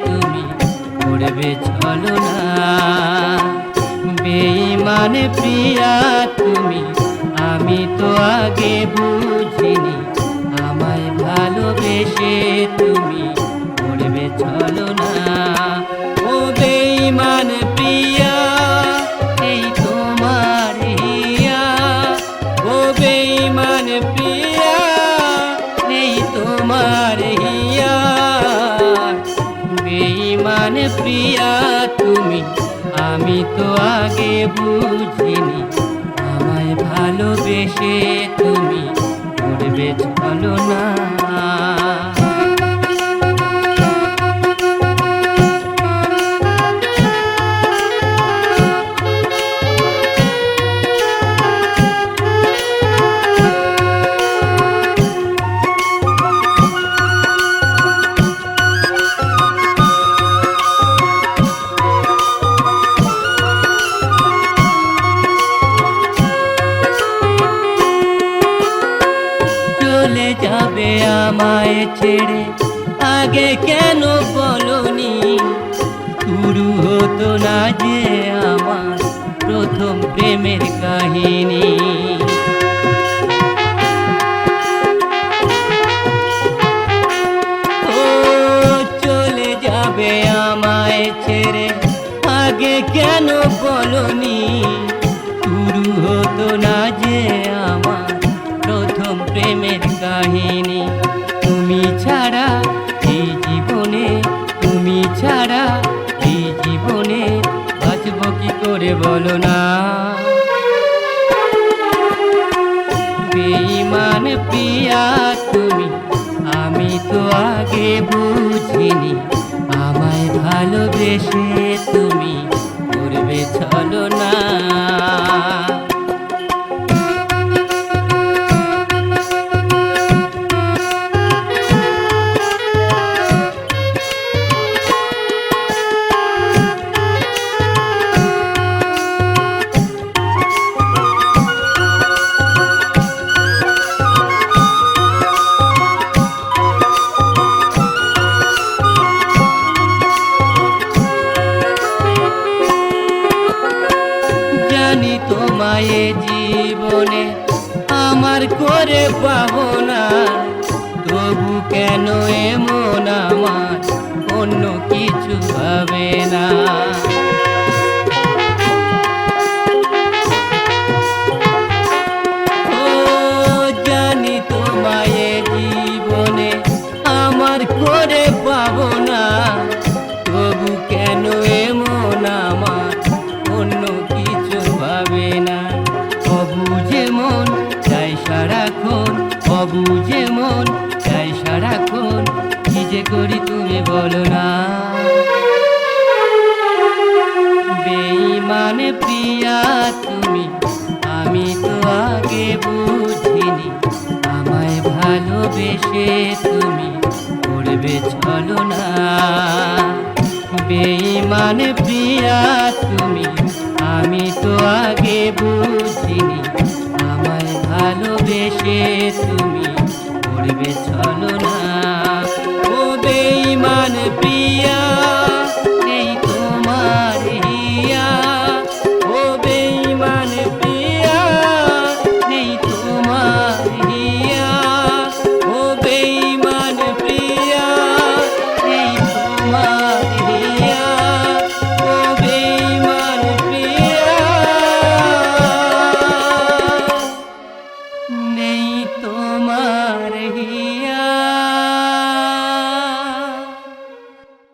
তুমি করবে ছলনা। বেঈমান প্রিয়া তুমি, আমি তো আগে বুঝিনি, আমায় ভালোবেসে তুমি করবে ছলনা। ও বেঈমান প্রিয়া, এই তোমার হিয়া। ও বেঈমান প্রিয়া, এই তোমার হিয়া। বেঈমান প্রিয়া তুমি, আমি তো আগে বুঝিনি, আমায় ভালোবেসে তুমি করবে ছলনা। চলে যাবে আমায় ছেড়ে, আগে কেন বলনি? শুরু হতো না যে আমার প্রথম প্রেমের কাহিনী। ও চলে যাবে আমায় ছেড়ে, আগে কেন বলনি? শুরু হতো না যে আমার প্রথম প্রেমের কাহিনী। তুমি ছাড়া এই জীবনে, তুমি ছাড়া এই জীবনে বাঁচব কি করে বলো না? বেঈমান প্রিয়া তুমি, আমি তো আগে বুঝিনি, আমায় ভালোবেসে তুমি করবে ছলনা। জানি তোমায় জীবনে আমার করে পাবো না, তবু কেন এমন আমার অন্য কিছু ভাবে না? ও জানি তোমায় জীবনে আমার করে পাবো না, তবু কেন এমন আমার অন্য কিছু ভাবে না? অবুঝে মন চাই সারাক্ষণ, অবুঝে মন চাই সারাক্ষণ, কি যে করি তুমি বলো না? বেঈমান প্রিয়া তুমি, আমি তো আগে বুঝিনি, আমায় ভালোবেসে তুমি করবে ছলনা। বেঈমান প্রিয়া তুমি, আমি তো আগে বুঝিনি, আমায় ভালোবেসে তুমি করবে ছলনা।